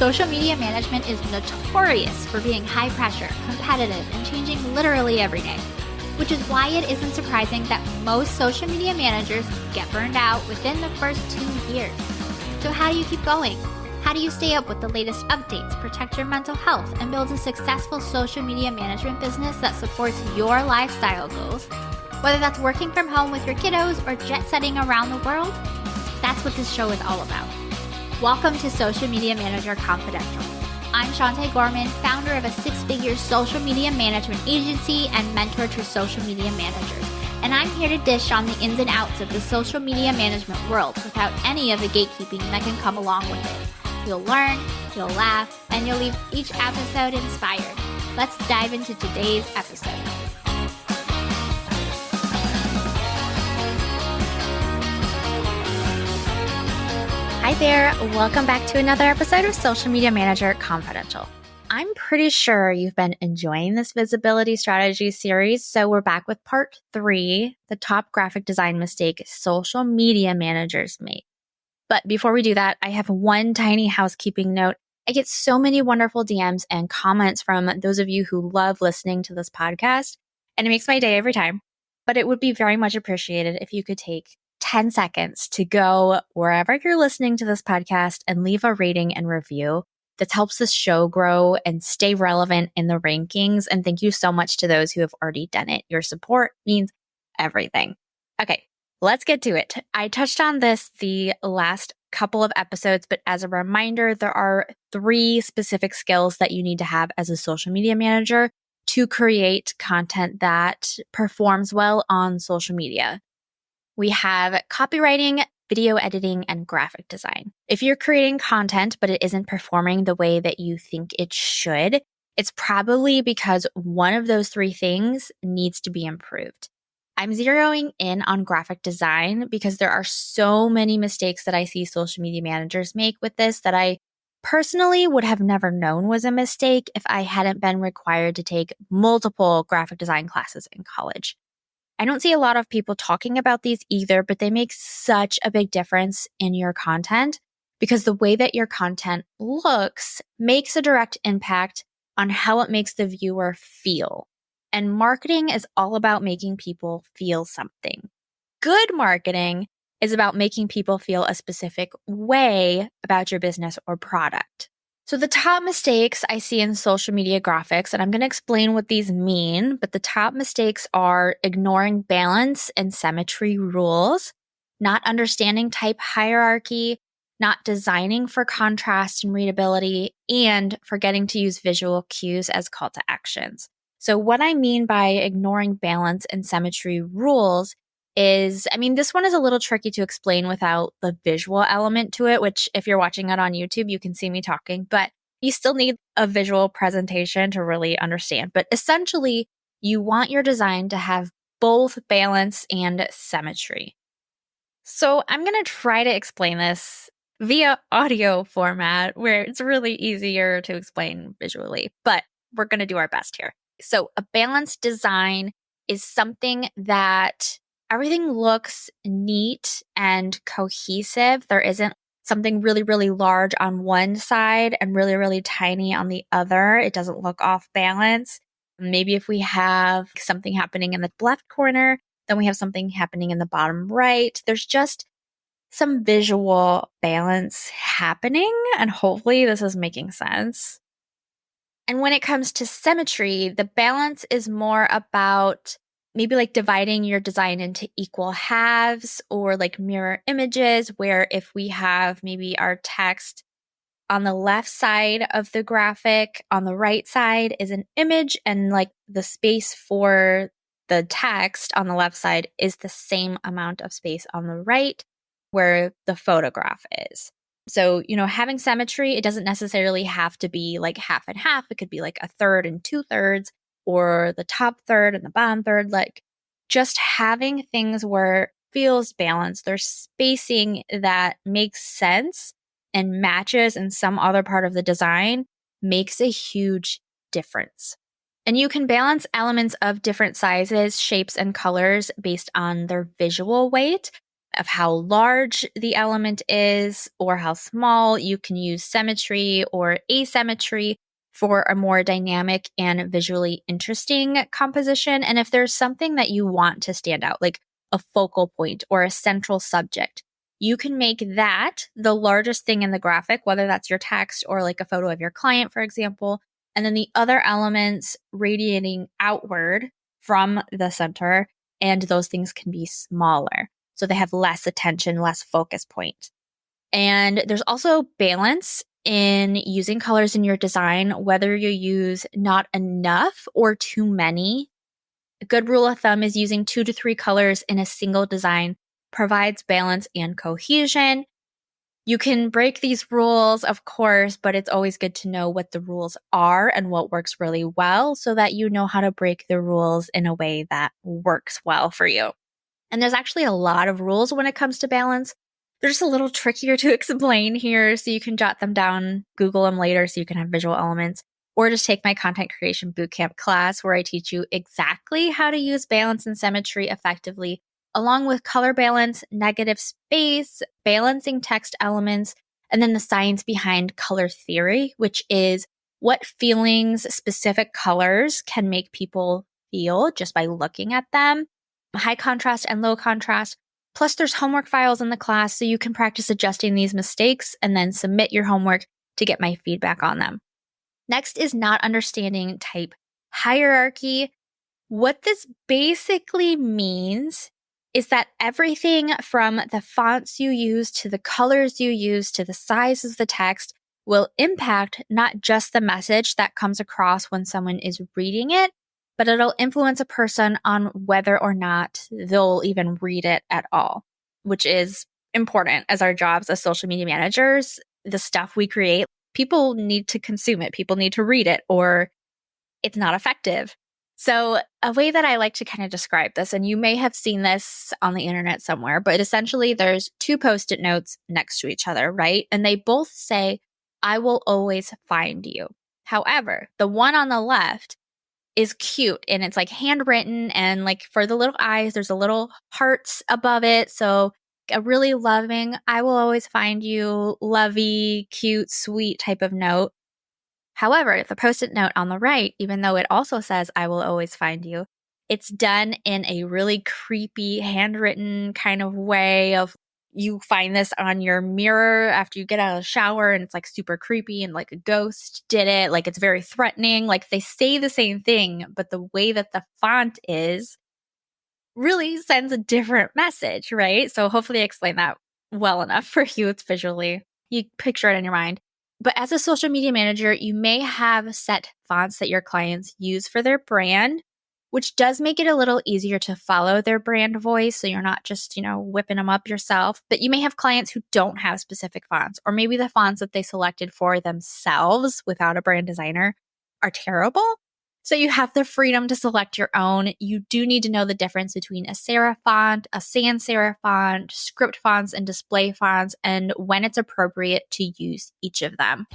Social media management is notorious for being high pressure, competitive, and changing literally every day, which is why it isn't surprising that most social media managers get burned out within the first 2 years. So how do you keep going? How do you stay up with the latest updates, protect your mental health, and build a successful social media management business that supports your lifestyle goals? Whether that's working from home with your kiddos or jet setting around the world, that's what this show is all about. Welcome to Social Media Manager Confidential. I'm Shantae Gorman, founder of a six-figure social media management agency and mentor to social media managers. And I'm here to dish on the ins and outs of the social media management world without any of the gatekeeping that can come along with it. You'll learn, you'll laugh, and you'll leave each episode inspired. Let's dive into today's episode. Hi there, welcome back to another episode of Social Media Manager Confidential. I'm pretty sure you've been enjoying this visibility strategy series, so we're back with part 3, the top graphic design mistake social media managers make. But before we do that, I have one tiny housekeeping note. I get so many wonderful DMs and comments from those of you who love listening to this podcast, and it makes my day every time. But it would be very much appreciated if you could take 10 seconds to go wherever you're listening to this podcast and leave a rating and review. That helps this show grow and stay relevant in the rankings. And thank you so much to those who have already done it. Your support means everything. Okay, let's get to it. I touched on this the last couple of episodes, but as a reminder, there are 3 specific skills that you need to have as a social media manager to create content that performs well on social media. We have copywriting, video editing, and graphic design. If you're creating content, but it isn't performing the way that you think it should, it's probably because one of those 3 things needs to be improved. I'm zeroing in on graphic design because there are so many mistakes that I see social media managers make with this that I personally would have never known was a mistake if I hadn't been required to take multiple graphic design classes in college. I don't see a lot of people talking about these either, but they make such a big difference in your content because the way that your content looks makes a direct impact on how it makes the viewer feel. And marketing is all about making people feel something. Good marketing is about making people feel a specific way about your business or product. So the top mistakes I see in social media graphics, and I'm going to explain what these mean, but the top mistakes are ignoring balance and symmetry rules, not understanding type hierarchy, not designing for contrast and readability, and forgetting to use visual cues as call to actions. So what I mean by ignoring balance and symmetry rules is, this one is a little tricky to explain without the visual element to it, which if you're watching it on YouTube, you can see me talking, but you still need a visual presentation to really understand. But essentially, you want your design to have both balance and symmetry. So I'm going to try to explain this via audio format where it's really easier to explain visually, but we're going to do our best here. So a balanced design is something that everything looks neat and cohesive. There isn't something really, really large on one side and really, really tiny on the other. It doesn't look off balance. Maybe if we have something happening in the left corner, then we have something happening in the bottom right. There's just some visual balance happening, and hopefully this is making sense. And when it comes to symmetry, the balance is more about maybe like dividing your design into equal halves or like mirror images, where if we have maybe our text on the left side of the graphic, on the right side is an image, and like the space for the text on the left side is the same amount of space on the right where the photograph is. So, having symmetry, it doesn't necessarily have to be like half and half. It could be like a third and 2/3, or the top third and the bottom third. Like just having things where it feels balanced. There's spacing that makes sense and matches in some other part of the design makes a huge difference. And you can balance elements of different sizes, shapes, and colors based on their visual weight. of how large the element is or how small. You can use symmetry or asymmetry for a more dynamic and visually interesting composition. And if there's something that you want to stand out, like a focal point or a central subject, you can make that the largest thing in the graphic, whether that's your text or like a photo of your client, for example. And then the other elements radiating outward from the center, and those things can be smaller. So they have less attention, less focus point. And there's also balance in using colors in your design, whether you use not enough or too many. A good rule of thumb is using 2 to 3 colors in a single design provides balance and cohesion. You can break these rules, of course, but it's always good to know what the rules are and what works really well so that you know how to break the rules in a way that works well for you. And there's actually a lot of rules when it comes to balance. They're just a little trickier to explain here, so you can jot them down, Google them later so you can have visual elements, or just take my content creation bootcamp class where I teach you exactly how to use balance and symmetry effectively, along with color balance, negative space, balancing text elements, and then the science behind color theory, which is what feelings specific colors can make people feel just by looking at them, high contrast and low contrast. Plus, there's homework files in the class so you can practice adjusting these mistakes and then submit your homework to get my feedback on them. Next is not understanding type hierarchy. What this basically means is that everything from the fonts you use to the colors you use to the size of the text will impact not just the message that comes across when someone is reading it, but it'll influence a person on whether or not they'll even read it at all, which is important as our jobs as social media managers. The stuff we create, people need to consume it, people need to read it, or it's not effective. So a way that I like to kind of describe this, and you may have seen this on the internet somewhere, but essentially there's 2 Post-it notes next to each other, right? And they both say, "I will always find you." However, the one on the left is cute and it's like handwritten, and like for the little eyes, there's a little hearts above it. So a really loving, "I will always find you," lovey, cute, sweet type of note. However, the Post-it note on the right, even though it also says, "I will always find you," it's done in a really creepy handwritten kind of way of, you find this on your mirror after you get out of the shower and it's like super creepy and like a ghost did it. Like it's very threatening. Like they say the same thing, but the way that the font is really sends a different message, right? So hopefully I explained that well enough for you. It's visually, you picture it in your mind. But as a social media manager, you may have set fonts that your clients use for their brand, which does make it a little easier to follow their brand voice. So you're not just, whipping them up yourself. But you may have clients who don't have specific fonts, or maybe the fonts that they selected for themselves without a brand designer are terrible. So you have the freedom to select your own. You do need to know the difference between a serif font, a sans serif font, script fonts, and display fonts, and when it's appropriate to use each of them.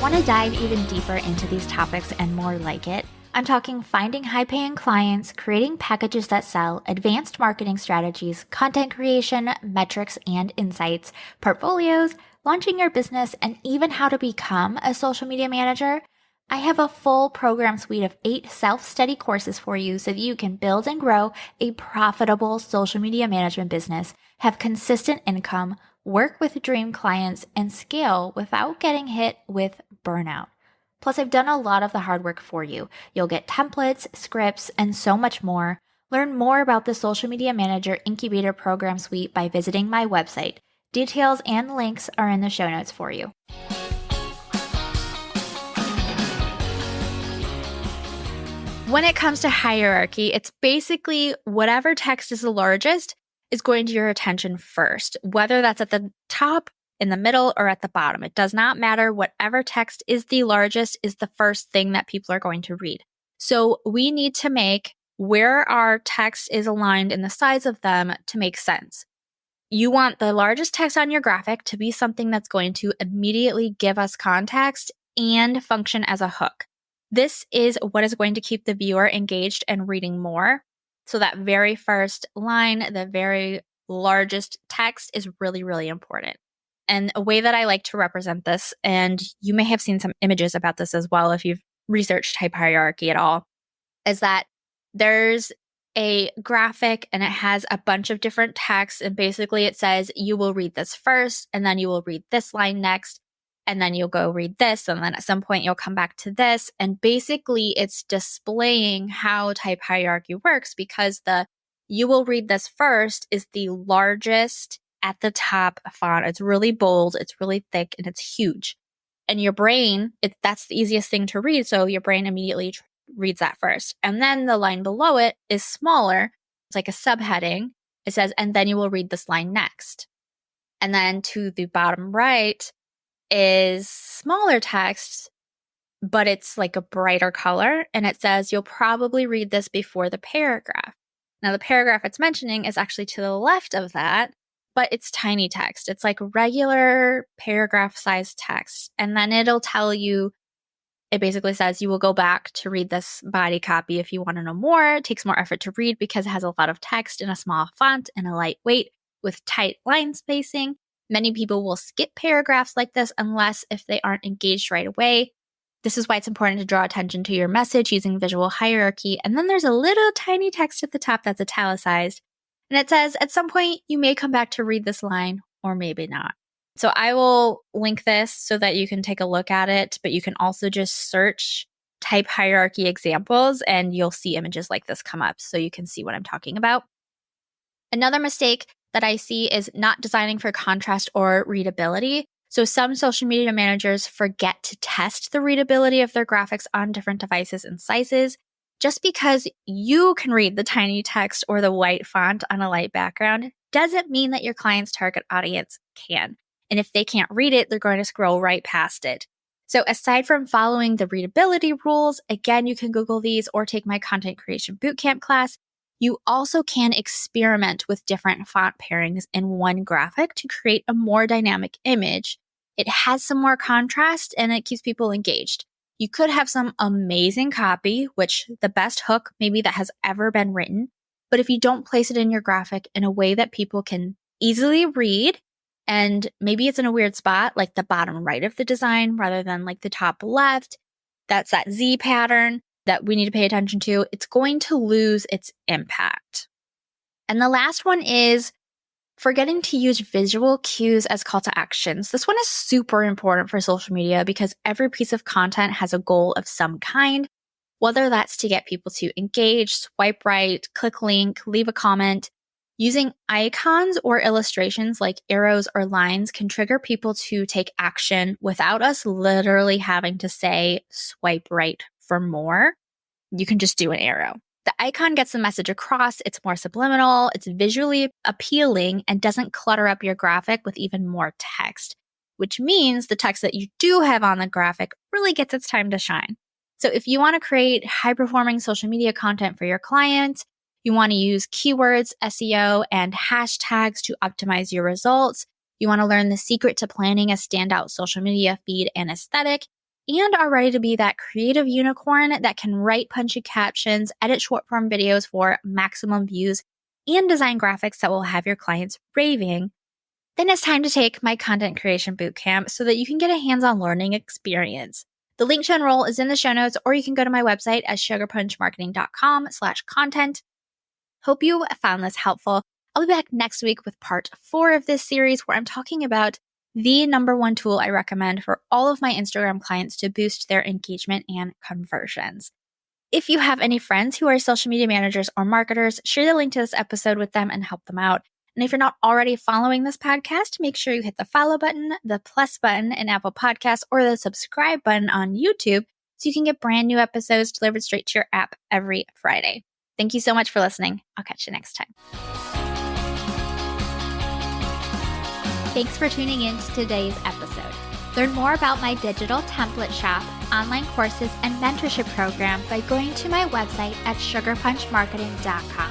Want to dive even deeper into these topics and more like it? I'm talking finding high-paying clients, creating packages that sell, advanced marketing strategies, content creation, metrics and insights, portfolios, launching your business, and even how to become a social media manager. I have a full program suite of 8 self-study courses for you so that you can build and grow a profitable social media management business, have consistent income, work with dream clients, and scale without getting hit with burnout. Plus, I've done a lot of the hard work for you. You'll get templates, scripts, and so much more. Learn more about the Social Media Manager Incubator Program Suite by visiting my website. Details and links are in the show notes for you. When it comes to hierarchy, it's basically whatever text is the largest is going to your attention first, whether that's at the top, in the middle, or at the bottom. It does not matter. Whatever text is the largest is the first thing that people are going to read. So we need to make where our text is aligned in the size of them to make sense. You want the largest text on your graphic to be something that's going to immediately give us context and function as a hook. This is what is going to keep the viewer engaged and reading more. So that very first line, the very largest text is really, really important. And a way that I like to represent this, and you may have seen some images about this as well if you've researched type hierarchy at all, is that there's a graphic and it has a bunch of different texts. And basically it says, you will read this first, and then you will read this line next, and then you'll go read this. And then at some point you'll come back to this. And basically it's displaying how type hierarchy works, because the you will read this first is the largest at the top font. It's really bold, it's really thick, and it's huge. And your brain, that's the easiest thing to read. So your brain immediately reads that first. And then the line below it is smaller. It's like a subheading. It says, and then you will read this line next. And then to the bottom right is smaller text, but it's like a brighter color. And it says, you'll probably read this before the paragraph. Now, the paragraph it's mentioning is actually to the left of that, but it's tiny text. It's like regular paragraph sized text. And then it'll tell you, it basically says you will go back to read this body copy if you want to know more. It takes more effort to read because it has a lot of text in a small font and a lightweight with tight line spacing. Many people will skip paragraphs like this unless if they aren't engaged right away. This is why it's important to draw attention to your message using visual hierarchy. And then there's a little tiny text at the top that's italicized. And it says, at some point, you may come back to read this line or maybe not. So I will link this so that you can take a look at it, but you can also just search type hierarchy examples and you'll see images like this come up so you can see what I'm talking about. Another mistake that I see is not designing for contrast or readability. So some social media managers forget to test the readability of their graphics on different devices and sizes. Just because you can read the tiny text or the white font on a light background doesn't mean that your client's target audience can. And if they can't read it, they're going to scroll right past it. So aside from following the readability rules, again, you can Google these or take my content creation bootcamp class. You also can experiment with different font pairings in one graphic to create a more dynamic image. It has some more contrast and it keeps people engaged. You could have some amazing copy, which the best hook maybe that has ever been written. But if you don't place it in your graphic in a way that people can easily read, and maybe it's in a weird spot, like the bottom right of the design rather than like the top left, that's that Z pattern that we need to pay attention to, it's going to lose its impact. And the last one is forgetting to use visual cues as call to actions. This one is super important for social media because every piece of content has a goal of some kind, whether that's to get people to engage, swipe right, click link, leave a comment. Using icons or illustrations like arrows or lines can trigger people to take action without us literally having to say swipe right for more. You can just do an arrow. The icon gets the message across, it's more subliminal, it's visually appealing, and doesn't clutter up your graphic with even more text, which means the text that you do have on the graphic really gets its time to shine. So if you want to create high-performing social media content for your clients, you want to use keywords, SEO, and hashtags to optimize your results, you want to learn the secret to planning a standout social media feed and aesthetic, and are ready to be that creative unicorn that can write punchy captions, edit short-form videos for maximum views, and design graphics that will have your clients raving, then it's time to take my content creation bootcamp so that you can get a hands-on learning experience. The link to enroll is in the show notes, or you can go to my website at sugarpunchmarketing.com/content. Hope you found this helpful. I'll be back next week with part 4 of this series where I'm talking about the number one tool I recommend for all of my Instagram clients to boost their engagement and conversions. If you have any friends who are social media managers or marketers, share the link to this episode with them and help them out. And if you're not already following this podcast, make sure you hit the follow button, the plus button in Apple Podcasts, or the subscribe button on YouTube so you can get brand new episodes delivered straight to your app every Friday. Thank you so much for listening. I'll catch you next time. Thanks for tuning in to today's episode. Learn more about my digital template shop, online courses, and mentorship program by going to my website at sugarpunchmarketing.com.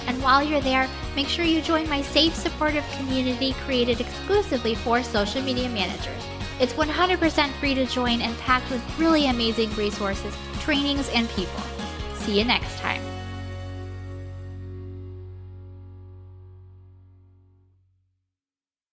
And while you're there, make sure you join my safe, supportive community created exclusively for social media managers. It's 100% free to join and packed with really amazing resources, trainings, and people. See you next time.